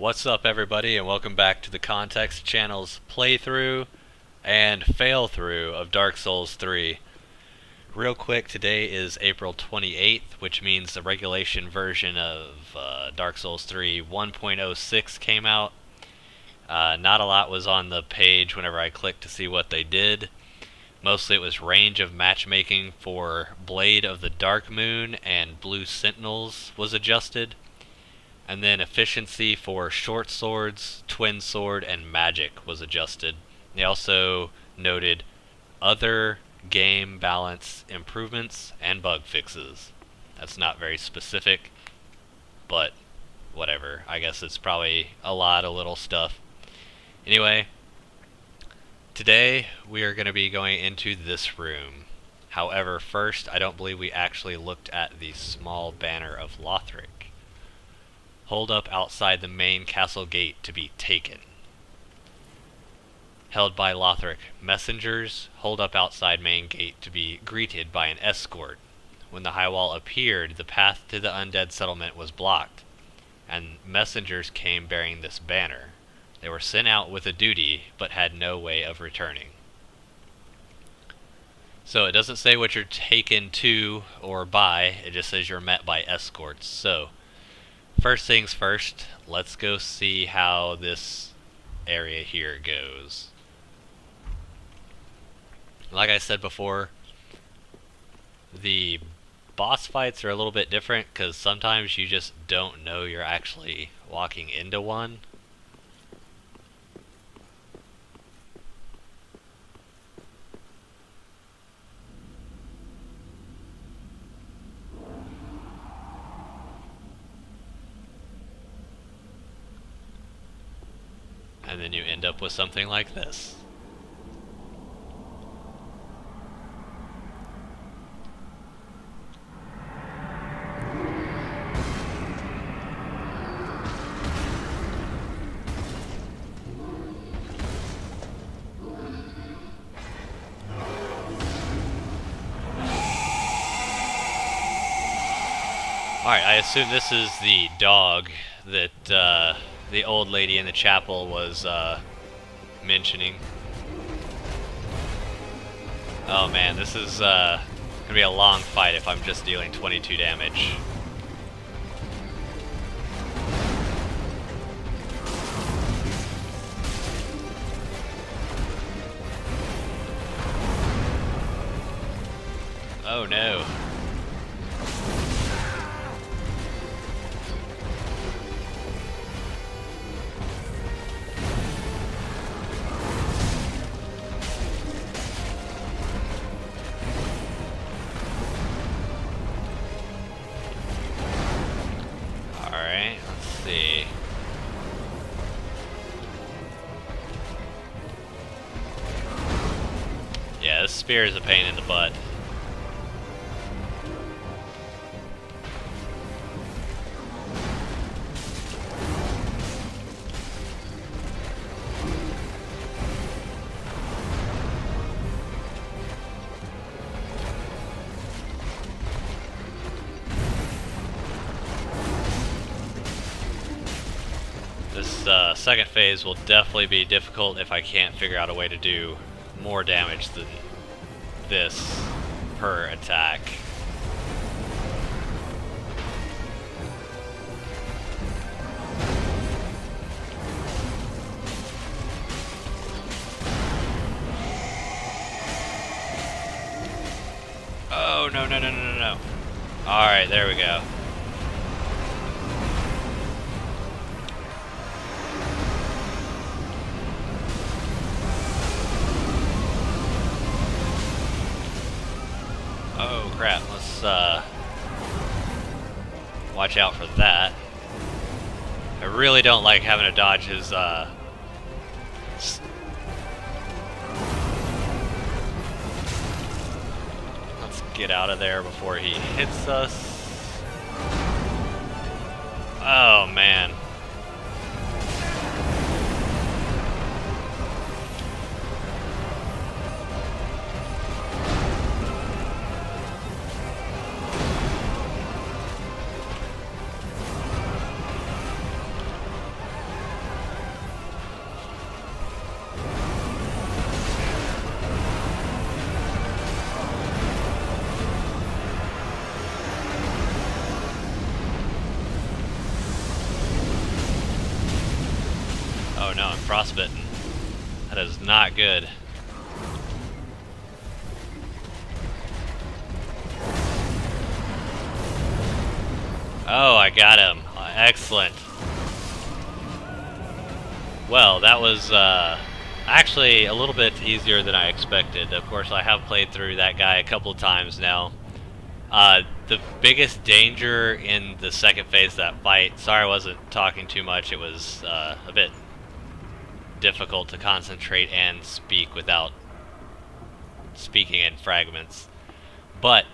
What's up, everybody, and welcome back to the Context Channel's playthrough and fail through of Dark Souls 3. Real quick, today is April 28th, which means the regulation version of Dark Souls 3 1.06 came out. Not a lot was on the page whenever I clicked to see what they did. Mostly it was range of matchmaking for Blade of the Dark Moon and Blue Sentinels was adjusted. And then efficiency for short swords, twin sword, and magic was adjusted. They also noted other game balance improvements and bug fixes. That's not very specific, but whatever. I guess it's probably a lot of little stuff. Anyway, today we are going to be going into this room. However, first, I don't believe we actually looked at the small banner of Lothric. Hold up outside the main castle gate to be taken. Held by Lothric. Messengers hold up outside main gate to be greeted by an escort. When the high wall appeared, the path to the Undead Settlement was blocked, and messengers came bearing this banner. They were sent out with a duty, but had no way of returning. So it doesn't say what you're taken to or by, it just says you're met by escorts. So first things first, let's go see how this area here goes. Like I said before, the boss fights are a little bit different because sometimes you just don't know you're actually walking into one. And then you end up with something like this. Alright, I assume this is the dog that the old lady in the chapel was mentioning. Oh man, this is gonna be a long fight if I'm just dealing 22 damage. Oh no. Yeah, this spear is a pain in the butt. This second phase will definitely be difficult if I can't figure out a way to do more damage than this per attack. Oh, no, no, no, no, no, no. Alright, there we go. Oh crap, let's watch out for that. I really don't like having to dodge his let's get out of there before he hits us. Oh man. Oh no, I'm frostbitten. That is not good. Oh, I got him. Excellent. Well, that was actually a little bit easier than I expected. Of course, I have played through that guy a couple of times now. The biggest danger in the second phase of that fight, sorry I wasn't talking too much, it was a bit difficult to concentrate and speak without speaking in fragments. But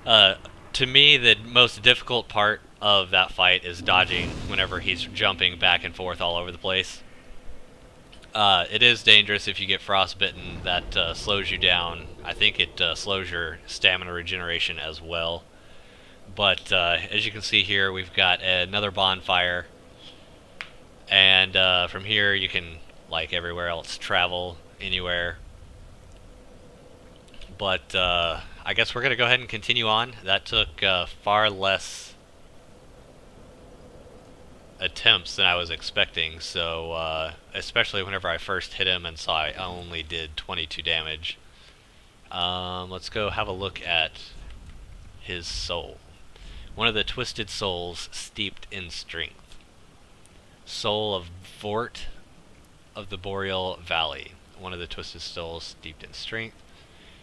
to me, the most difficult part of that fight is dodging whenever he's jumping back and forth all over the place. It is dangerous if you get frostbitten. That slows you down. I think it slows your stamina regeneration as well. But as you can see here, we've got another bonfire. And from here you can, like everywhere else, travel anywhere. But I guess we're going to go ahead and continue on. That took far less attempts than I was expecting, so especially whenever I first hit him and saw I only did 22 damage. Let's go have a look at his soul. One of the twisted souls steeped in strength. Soul of Vordt of the Boreal Valley. One of the twisted souls steeped in strength.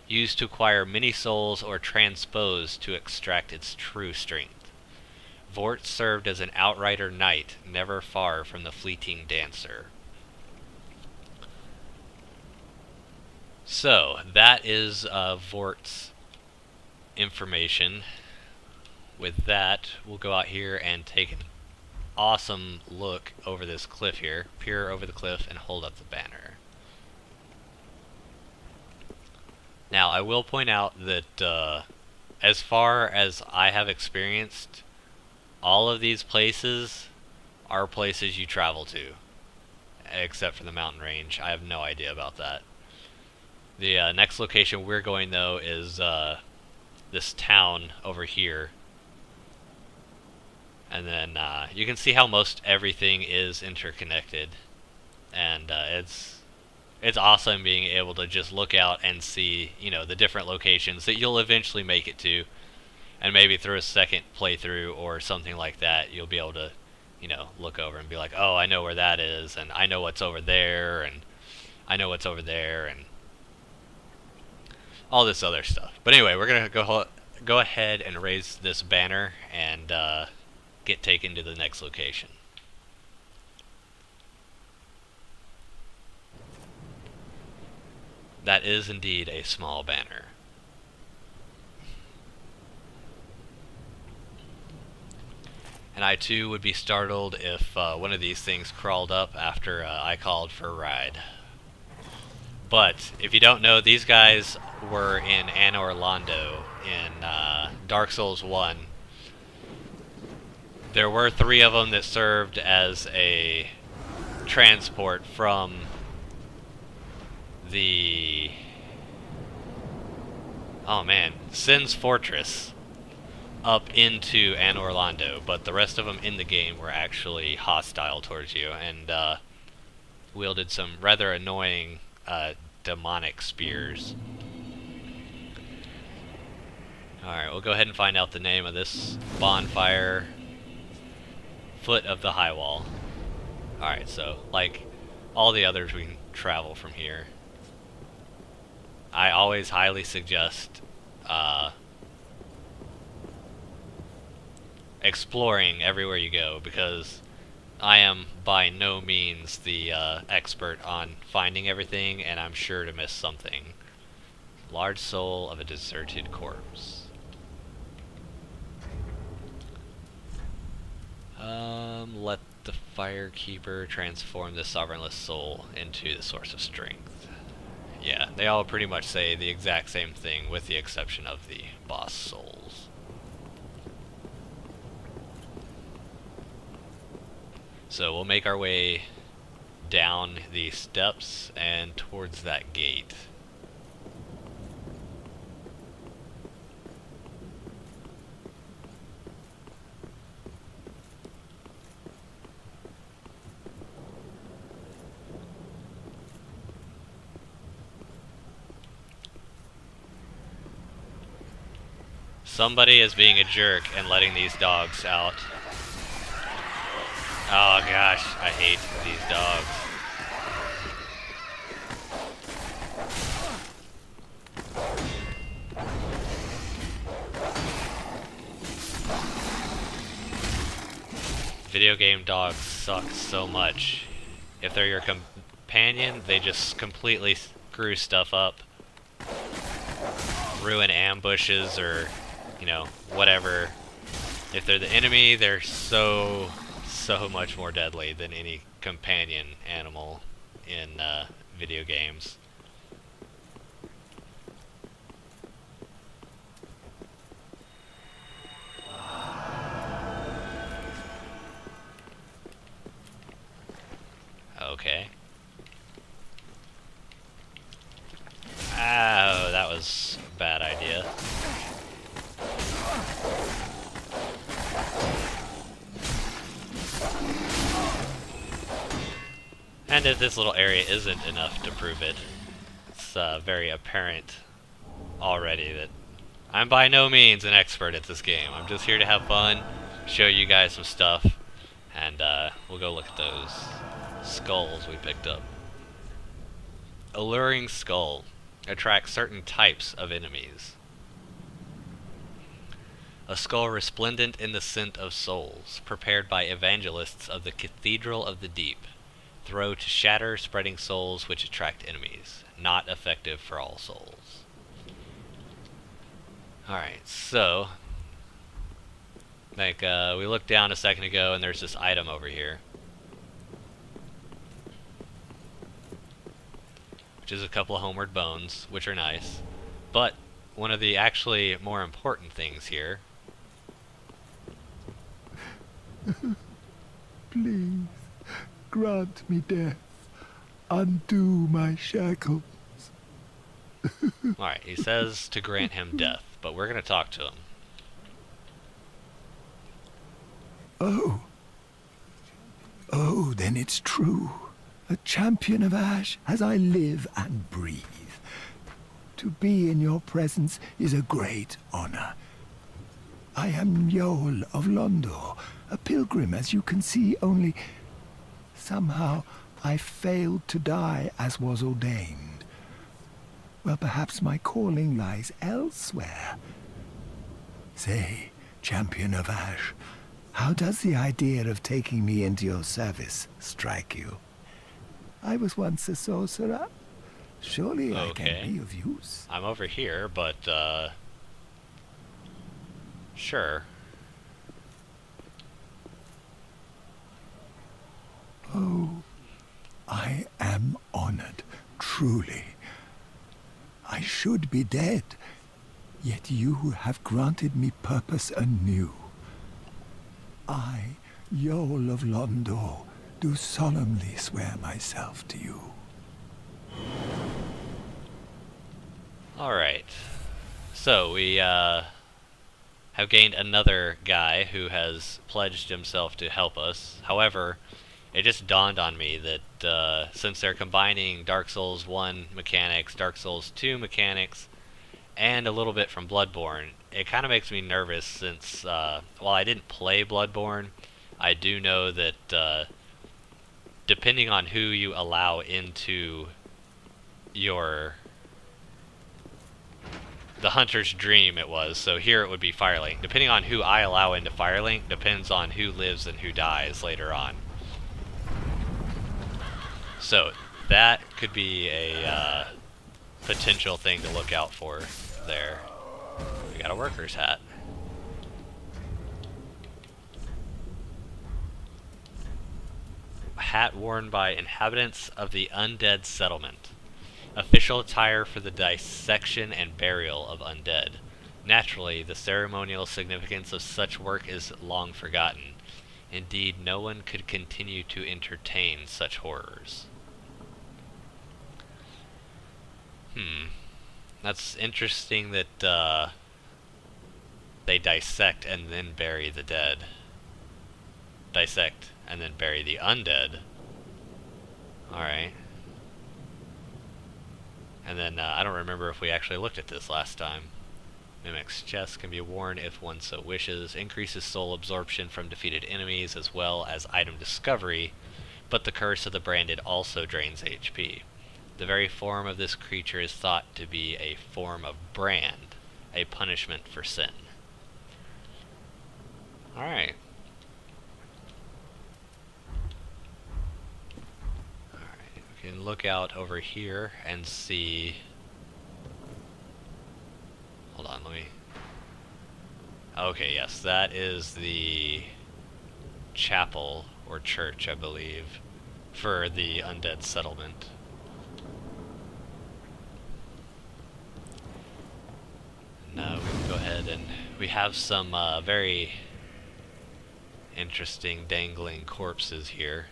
Used to acquire many souls or transpose to extract its true strength. Vordt served as an outrider knight, never far from the fleeting dancer. So, that is Vordt's information. With that, we'll go out here and take an awesome look over this cliff here. Peer over the cliff and hold up the banner. Now, I will point out that as far as I have experienced, all of these places are places you travel to, except for the mountain range. I have no idea about that. The next location we're going, though, is this town over here. And then you can see how most everything is interconnected. And it's awesome being able to just look out and see, you know, the different locations that you'll eventually make it to. And maybe through a second playthrough or something like that, you'll be able to, you know, look over and be like, oh, I know where that is, and I know what's over there, and I know what's over there, and all this other stuff. But anyway, we're going to go ahead and raise this banner and get taken to the next location. That is indeed a small banner. And I too would be startled if one of these things crawled up after I called for a ride. But if you don't know, these guys were in Anor Londo in Dark Souls 1. There were 3 of them that served as a transport from the Sin's Fortress up into Anor Londo, but the rest of them in the game were actually hostile towards you and wielded some rather annoying demonic spears. Alright, we'll go ahead and find out the name of this bonfire. Foot of the High Wall. Alright, so like all the others, we can travel from here. I always highly suggest exploring everywhere you go, because I am by no means the expert on finding everything, and I'm sure to miss something. Large soul of a deserted corpse. Let the Firekeeper transform the sovereignless soul into the source of strength. Yeah, they all pretty much say the exact same thing, with the exception of the boss souls. So we'll make our way down the steps and towards that gate. Somebody is being a jerk and letting these dogs out. Oh gosh, I hate these dogs. Video game dogs suck so much. If they're your companion, they just completely screw stuff up. Ruin ambushes or, you know, whatever. If they're the enemy, they're so much more deadly than any companion animal in video games. Okay. Oh, that was a bad idea. And if this little area isn't enough to prove it, it's very apparent already that I'm by no means an expert at this game. I'm just here to have fun, show you guys some stuff, and we'll go look at those skulls we picked up. Alluring skull. Attracts certain types of enemies. A skull resplendent in the scent of souls, prepared by evangelists of the Cathedral of the Deep. Throw to shatter, spreading souls which attract enemies. Not effective for all souls. Alright, so like we looked down a second ago and there's this item over here. Which is a couple of homeward bones, which are nice. But one of the actually more important things here. Please, grant me death. Undo my shackles. Alright, he says to grant him death, but we're going to talk to him. Oh, then it's true. A champion of Ash as I live and breathe. To be in your presence is a great honor. I am Yol of Londor, a pilgrim as you can see, only somehow I failed to die as was ordained. Well, perhaps my calling lies elsewhere. Say, champion of Ash, how does the idea of taking me into your service strike you? I was once a sorcerer. Surely I can be of use. I'm over here, but, sure. Oh, I am honored, truly. I should be dead, yet you have granted me purpose anew. I, Yol of Londor, do solemnly swear myself to you. Alright. So, we have gained another guy who has pledged himself to help us. However, it just dawned on me that since they're combining Dark Souls 1 mechanics, Dark Souls 2 mechanics, and a little bit from Bloodborne, it kind of makes me nervous since, while I didn't play Bloodborne, I do know that depending on who you allow into the hunter's dream it was, so here it would be Firelink. Depending on who I allow into Firelink depends on who lives and who dies later on. So that could be a potential thing to look out for there. We got a worker's hat. Hat worn by inhabitants of the Undead Settlement. Official attire for the dissection and burial of undead. Naturally, the ceremonial significance of such work is long forgotten. Indeed, no one could continue to entertain such horrors. That's interesting that they dissect and then bury the dead. Dissect and then bury the undead. Alright. And then, I don't remember if we actually looked at this last time. Mimic's chest can be worn if one so wishes. Increases soul absorption from defeated enemies as well as item discovery, but the curse of the branded also drains HP. The very form of this creature is thought to be a form of brand, a punishment for sin. Alright. Alright, we can look out over here and see... Hold on, let me... Okay, yes, that is the chapel, or church, I believe, for the Undead Settlement. Now we can go ahead and... We have some very interesting dangling corpses here.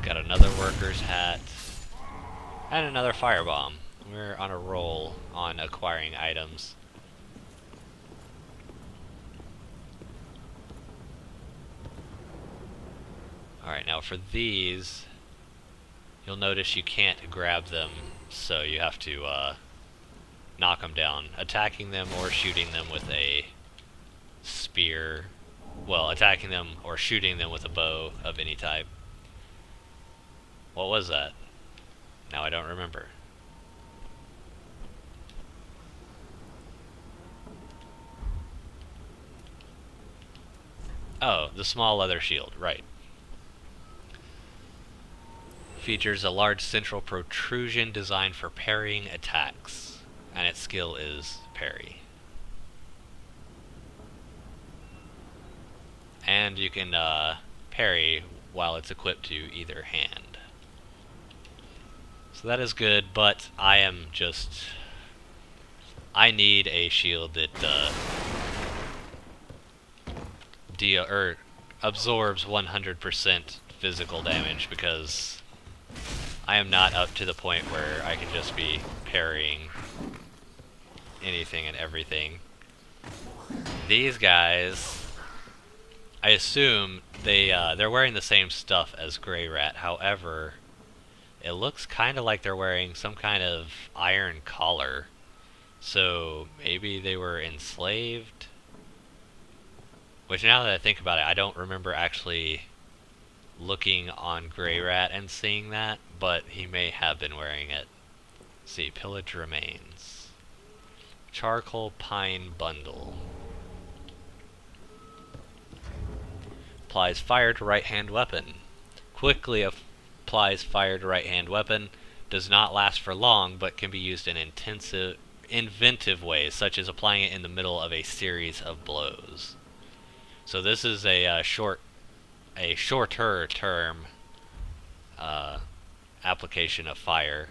Got another worker's hat. And another firebomb. We're on a roll on acquiring items. Alright, now for these, you'll notice you can't grab them, so you have to knock them down. Attacking them or shooting them with a spear. Well, attacking them or shooting them with a bow of any type. What was that? Now I don't remember. Oh, the small leather shield, right. Features a large central protrusion designed for parrying attacks, and its skill is parry. And you can parry while it's equipped to either hand. So that is good, but I need a shield that absorbs 100% physical damage, because I am not up to the point where I can just be parrying anything and everything. These guys, I assume they're wearing the same stuff as Grey Rat. However, it looks kind of like they're wearing some kind of iron collar. So maybe they were enslaved? Which, now that I think about it, I don't remember actually looking on Grey Rat and seeing that, but he may have been wearing it. Let's see, pillage remains. Charcoal pine bundle. Applies fire to right hand weapon. Quickly applies fire to right hand weapon. Does not last for long, but can be used in inventive ways, such as applying it in the middle of a series of blows. So this is a shorter term application of fire.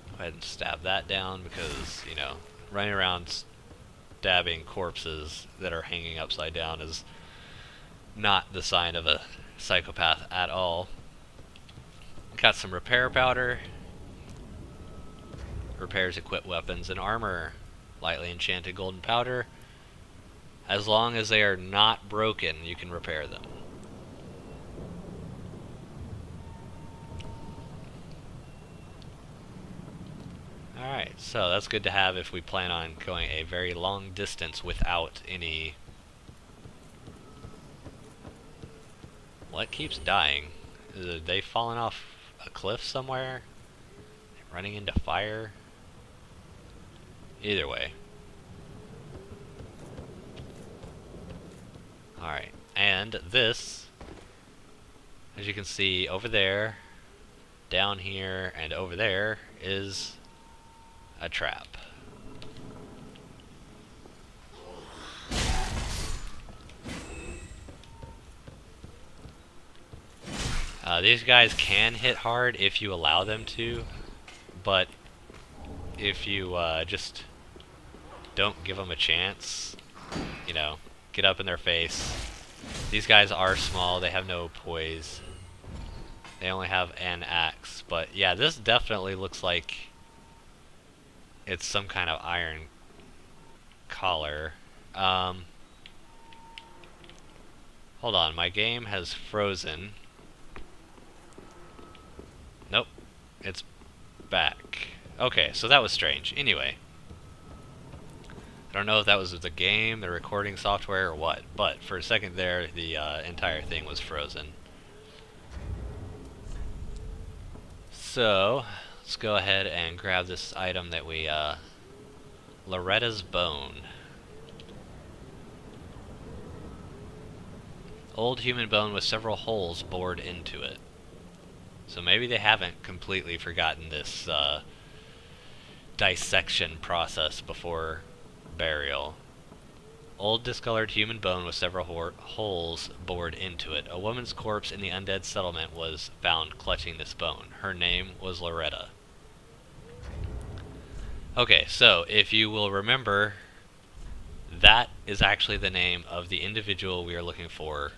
Go ahead and stab that down, because, you know, running around stabbing corpses that are hanging upside down is not the sign of a psychopath at all. Got some repair powder. Repairs equipped weapons and armor. Lightly enchanted golden powder. As long as they are not broken, you can repair them. Alright, so that's good to have if we plan on going a very long distance without any... What keeps dying? Are they falling off a cliff somewhere? Running into fire? Either way. Alright, and this, as you can see over there, down here, and over there, is a trap. These guys can hit hard if you allow them to, but if you just don't give them a chance, you know, get up in their face, These guys are small, they have no poise. They only have an axe, but yeah, this definitely looks like it's some kind of iron collar. Hold on, my game has frozen. Nope, it's back. Okay, so that was strange. Anyway, I don't know if that was the game, the recording software, or what, but for a second there, the entire thing was frozen. So, let's go ahead and grab this item that we, Loretta's Bone. Old human bone with several holes bored into it. So maybe they haven't completely forgotten this, dissection process before burial. Old discolored human bone with several holes bored into it. A woman's corpse in the Undead Settlement was found clutching this bone. Her name was Loretta. Okay, so if you will remember, that is actually the name of the individual we are looking for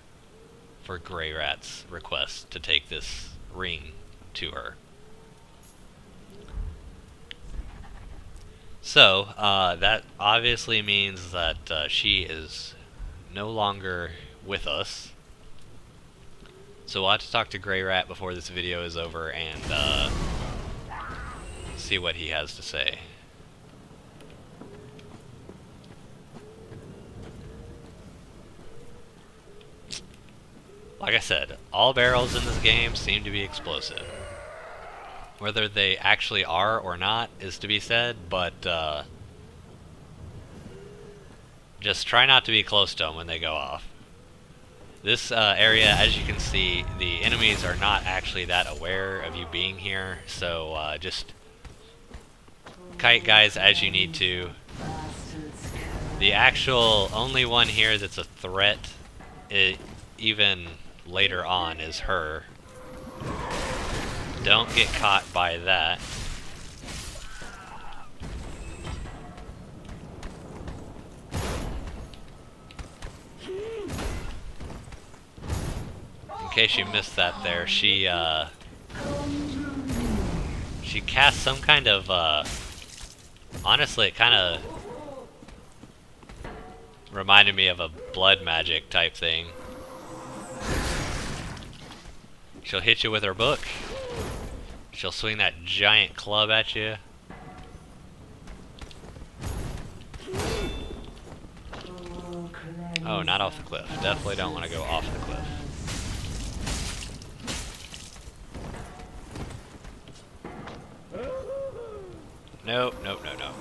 Grey Rat's request to take this ring to her. So, that obviously means that she is no longer with us. So we'll have to talk to Grey Rat before this video is over and see what he has to say. Like I said, all barrels in this game seem to be explosive. Whether they actually are or not is to be said, but just try not to be close to them when they go off. This area, as you can see, the enemies are not actually that aware of you being here, so just kite guys as you need to. The actual only one here that's a threat, even later on, is her. Don't get caught by that. In case you missed that there, she casts some kind of, honestly, it kind of reminded me of a blood magic type thing. She'll hit you with her book. She'll swing that giant club at you. Oh, not off the cliff. Definitely don't want to go off the cliff. Nope, nope, no, no.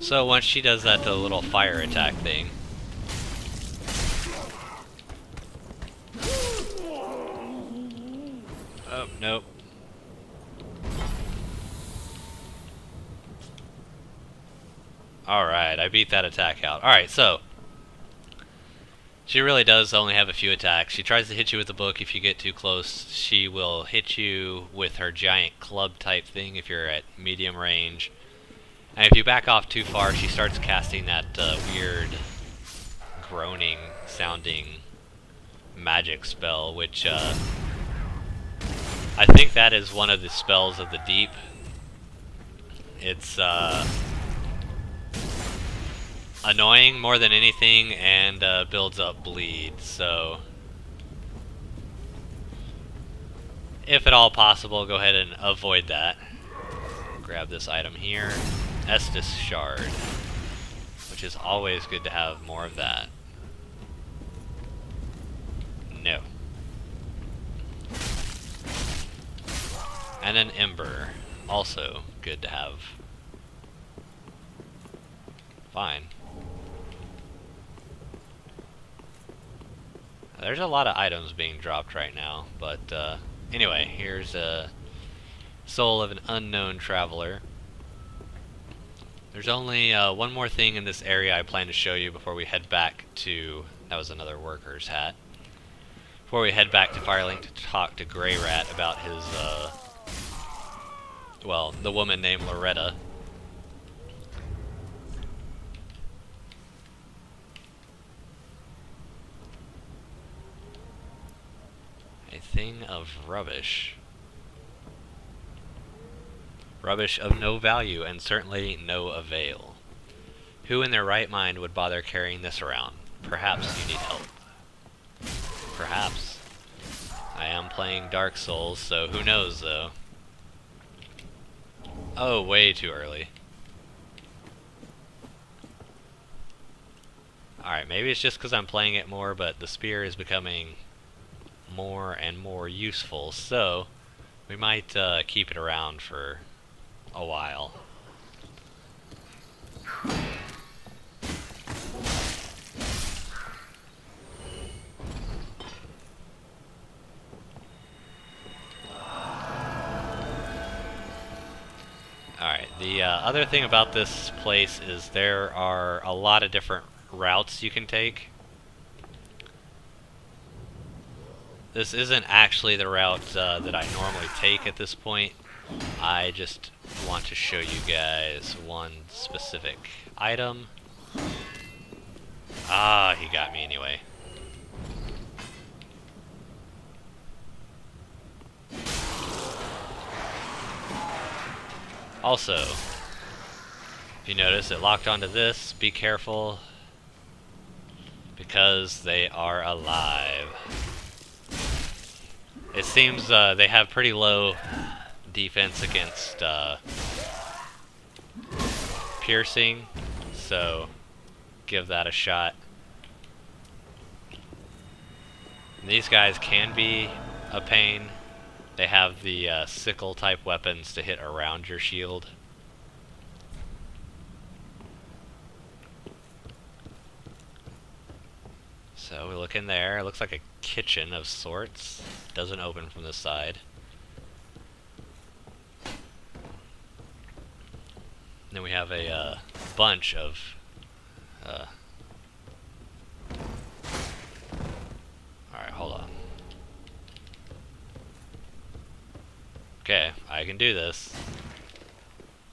So once she does that little fire attack thing, oh, nope. Alright, I beat that attack out. Alright, so she really does only have a few attacks. She tries to hit you with the book. If you get too close, she will hit you with her giant club type thing if you're at medium range. And if you back off too far, she starts casting that weird groaning sounding magic spell, which I think that is one of the spells of the deep. It's annoying more than anything and builds up bleed, so if at all possible, go ahead and avoid that. Grab this item here, Estus Shard, which is always good to have more of that. No. And an Ember, also good to have. Fine. There's a lot of items being dropped right now, but anyway, here's a Soul of an Unknown Traveler. There's only one more thing in this area I plan to show you before we head back to... That was another worker's hat. Before we head back to Firelink to talk to Grey Rat about his, well, the woman named Loretta. thing of rubbish. Rubbish of no value and certainly no avail. Who in their right mind would bother carrying this around? Perhaps you need help. Perhaps. I am playing Dark Souls, so who knows though. Oh, way too early. Alright, maybe it's just because I'm playing it more, but the spear is becoming more and more useful, so we might keep it around for a while. Alright, the other thing about this place is there are a lot of different routes you can take. This isn't actually the route that I normally take at this point. I just want to show you guys one specific item. Ah, he got me anyway. Also, if you notice it locked onto this, be careful because they are alive. It seems they have pretty low defense against piercing, so give that a shot. And these guys can be a pain. They have the sickle type weapons to hit around your shield. So we look in there, it looks like a kitchen of sorts. Doesn't open from this side. Then we have a bunch of alright, hold on. Okay, I can do this.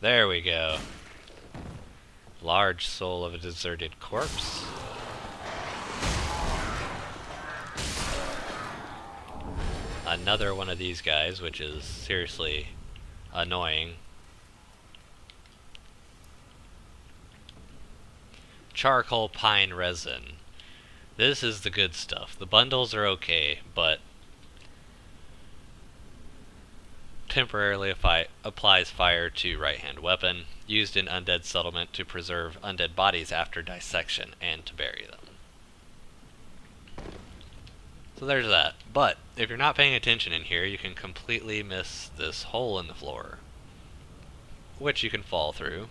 There we go. Large soul of a deserted corpse. Another one of these guys, which is seriously annoying. Charcoal pine resin. This is the good stuff. The bundles are okay, but temporarily applies fire to right-hand weapon, used in Undead Settlement to preserve undead bodies after dissection and to bury them. So there's that. But if you're not paying attention in here, you can completely miss this hole in the floor, which you can fall through.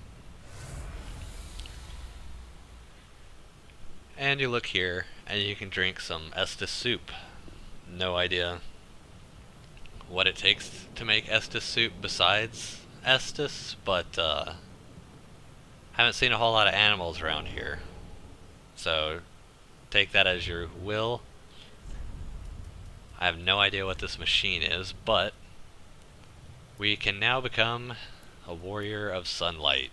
And you look here, and you can drink some Estus soup. No idea what it takes to make Estus soup besides Estus, but haven't seen a whole lot of animals around here. So take that as your will. I have no idea what this machine is, but we can now become a warrior of sunlight.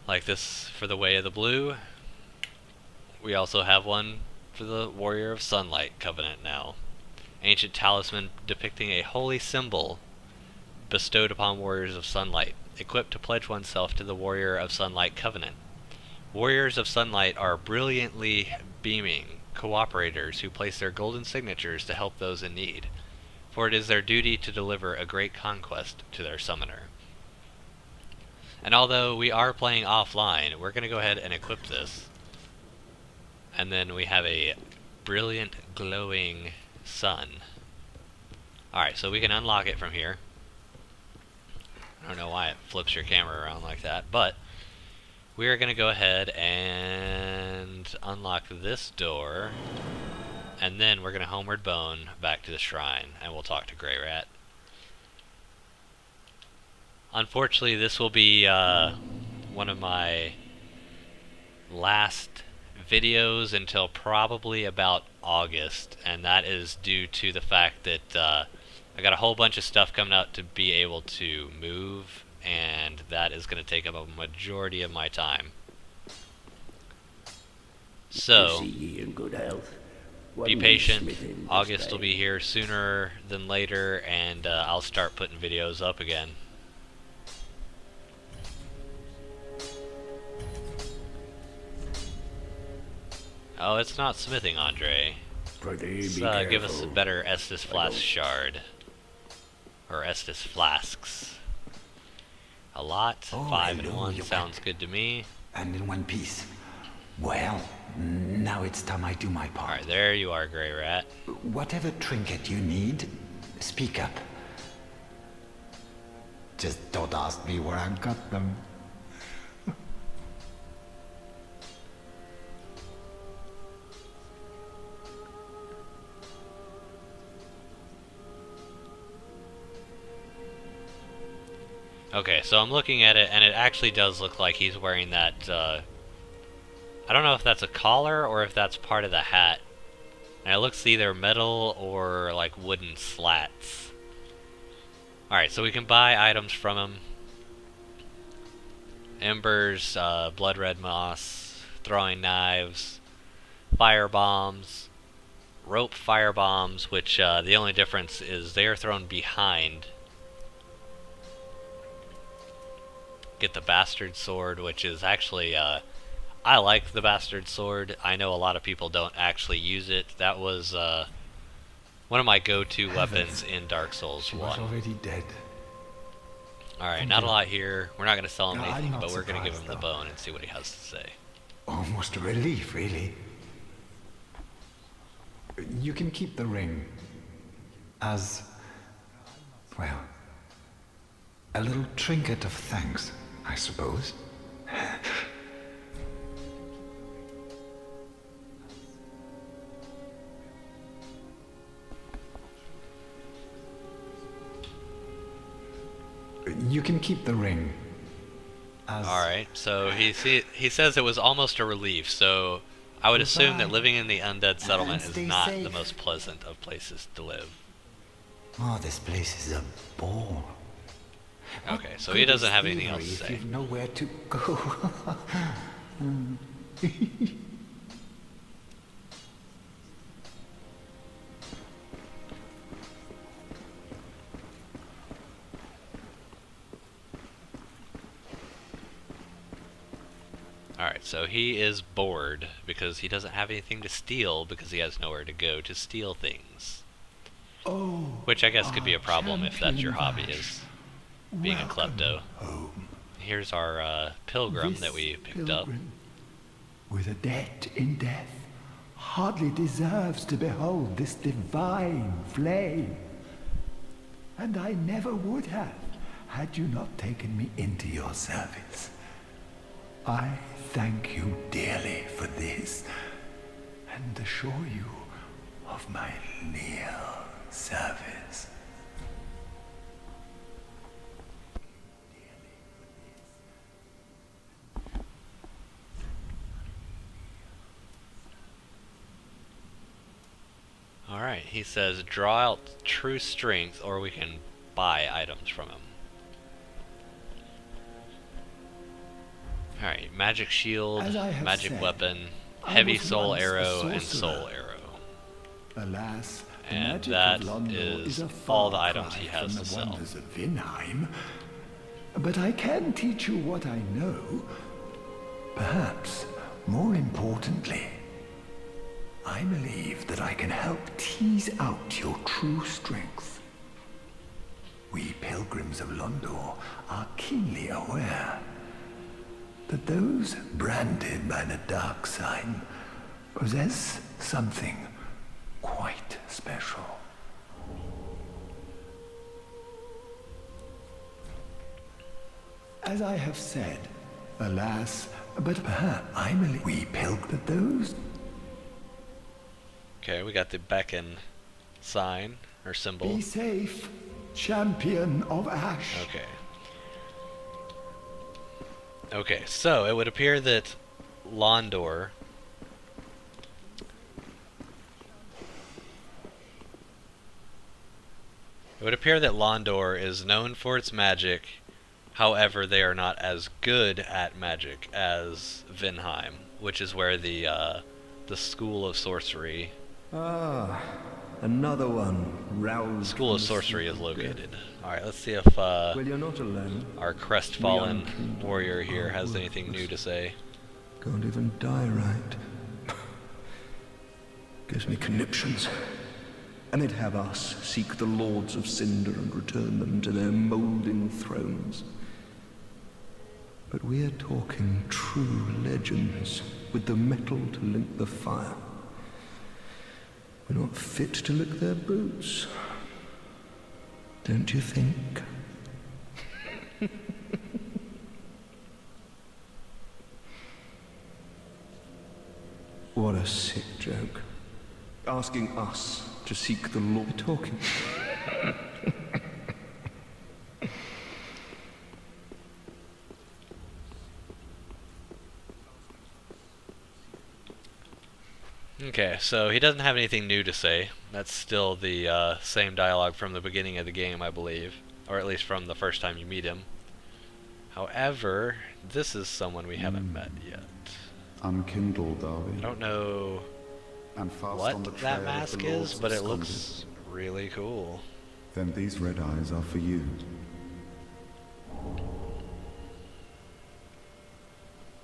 Like this for the Way of the Blue. We also have one for the Warrior of Sunlight Covenant now. Ancient talisman depicting a holy symbol bestowed upon warriors of sunlight, equipped to pledge oneself to the Warrior of Sunlight Covenant. Warriors of Sunlight are brilliantly beaming cooperators who place their golden signatures to help those in need, for it is their duty to deliver a great conquest to their summoner. And although we are playing offline, we're going to go ahead and equip this. And then we have a brilliant glowing sun. Alright, so we can unlock it from here. I don't know why it flips your camera around like that, but we are going to go ahead and unlock this door. And then we're going to homeward bone back to the shrine, and we'll talk to Grey Rat. Unfortunately, this will be one of my last videos until probably about August, and that is due to the fact that I got a whole bunch of stuff coming up to be able to move, and that is going to take up a majority of my time. So, see ye in good health. be One patient. smithing this August will day. be here sooner than later, and I'll start putting videos up again. Oh, it's not smithing, Andre. Prithee, be Give us a careful. better Estus Flask don't- shard. Or Estus Flasks. A lot. Oh, 5 and hello, 1 you sounds good to me. And in one piece. Well, now it's time I do my part. Alright, there you are, Grey Rat. Whatever trinket you need, speak up. Just don't ask me where I got them. Okay, so I'm looking at it, and it actually does look like he's wearing that, I don't know if that's a collar or if that's part of the hat. And it looks either metal or, like, wooden slats. Alright, so we can buy items from him. Embers, blood red moss, throwing knives, fire bombs, rope fire bombs, which, the only difference is they are thrown behind. Get the bastard sword, which is actually, I like the bastard sword. I know a lot of people don't actually use it. That was one of my go-to weapons in Dark Souls She was 1. already dead. Alright, not a lot here. We're not going to sell him No, I'm anything, not but we're going to give him surprised, the though. bone and see what he has to say. Almost a relief, really. You can keep the ring as, well, a little trinket of thanks, I suppose. You can keep the ring as... Alright, so he says it was almost a relief, so I would assume that Goodbye. living in the Undead Settlement is stay not the safe. most pleasant of places to live. Oh, this place is a bore. Okay, so he doesn't have anything else to If say. you know where to go. Alright, so he is bored because he doesn't have anything to steal because he has nowhere to go to steal things. Oh, Which I guess could be a problem if that's your hobby, champion is being a welcome klepto. home. Here's our pilgrim that we picked up. pilgrim, with a debt in death, hardly deserves to behold this divine flame. And I never would have, had you not taken me into your service. I thank you dearly for this, and assure you of my leal service. Alright, he says draw out true strength or we can buy items from him. Alright, magic shield, As I have magic said, weapon, I heavy was soul once a arrow, and sorcerer. soul arrow. Alas, the And magic that of London is is a all far the items cry he has from to the sell. wonders of Vinheim. But I can teach you what I know. Perhaps more importantly, I believe that I can help tease out your true strength. We pilgrims of Londor are keenly aware that those branded by the dark sign possess something quite special. As I have said, alas, but perhaps I believe we pilgrim that those... Okay, we got the beacon sign, or symbol. Be safe, champion of Ash. Okay. Okay, so it would appear that Londor is known for its magic. However, they are not as good at magic as Vinheim, which is where the the School of Sorcery. Ah, another one roused. School of from the Sorcery sleep is of located. death. Alright, let's see if Well, you're not alone. our We crestfallen unkindled warrior here are has anything new to worthless. say. Can't even die right. Gives me conniptions. And they'd have us seek the lords of Cinder and return them to their moulding thrones. But we're talking true legends with the metal to link the fire. We're not fit to lick their boots. Don't you think? What a sick joke. Asking us to seek the Lord. Talking. Okay, so he doesn't have anything new to say. That's still the same dialogue from the beginning of the game, I believe. Or at least from the first time you meet him. However, this is someone we haven't met yet. Unkindled, are I we? don't know And fast what on the trail that of mask the is, lords but of it Scotland. looks really cool. Then these red eyes are for you.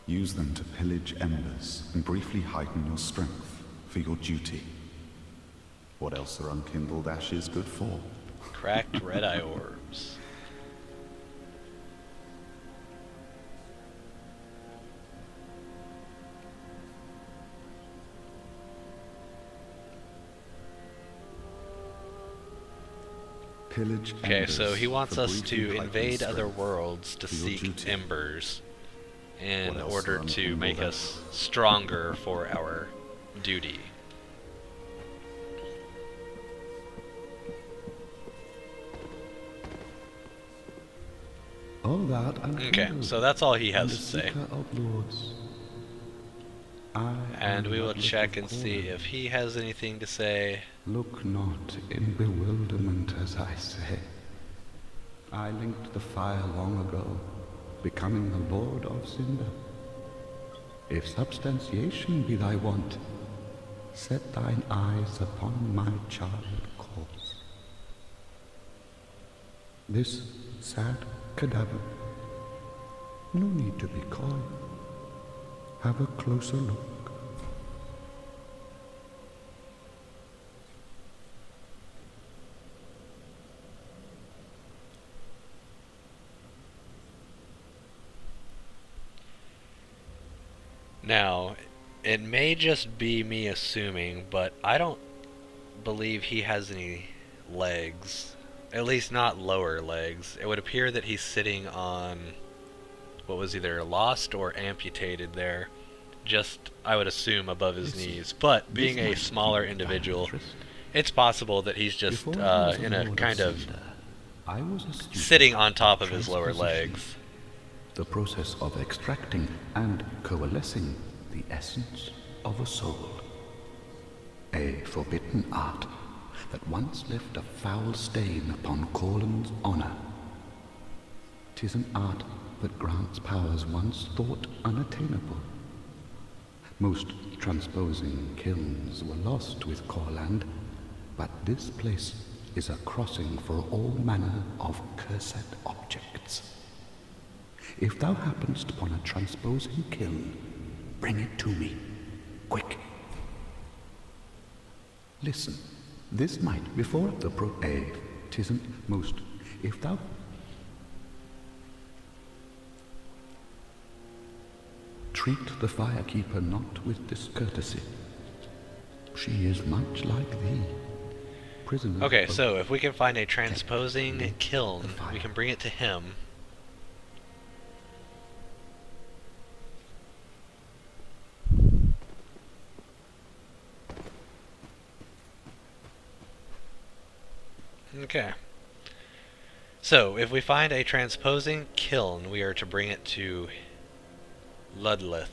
Use them to pillage embers and briefly heighten your strength for your duty. What else are unkindled ashes good for? Cracked red eye orbs. Pillage Okay, embers so he wants for us briefly to heightened invade other strength worlds to for your seek duty. embers in What else order are to make unkindled us stronger for our duty. All that Okay, so that's all he has the to say. seeker of lords. I And am we will but check little and see corner. if he has anything to say. Look not in bewilderment as I say. I linked the fire long ago, becoming the Lord of Cinder. If substantiation be thy want, set thine eyes upon my charred corpse. This sad cadaver, no need to be coy. Have a closer look. Now, it may just be me assuming, but I don't believe he has any legs. At least not lower legs. It would appear that he's sitting on what was either lost or amputated there. Just, I would assume, above his knees. But being a smaller individual, it's possible that he's just Before I was in a Lord kind of Cinder, I was a student sitting on top of of his lower transposition. legs. The process of extracting and coalescing the essence of a soul. A forbidden art that once left a foul stain upon Corlin's honor. 'Tis an art that grants powers once thought unattainable. Most transposing kilns were lost with Corland, but this place is a crossing for all manner of cursed objects. If thou happenst upon a transposing kiln, bring it to me, quick. Listen, this might before the tisn't most, if thou treat the firekeeper not with discourtesy. She is much like thee, prisoner. Okay, of- so if we can find a transposing kiln, we fire. can bring it to him. Okay. So, if we find a transposing kiln, we are to bring it to Ludleth.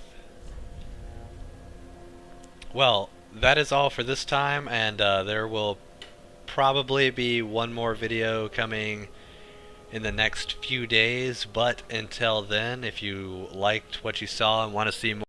Well, that is all for this time, and there will probably be one more video coming in the next few days, but until then, if you liked what you saw and want to see more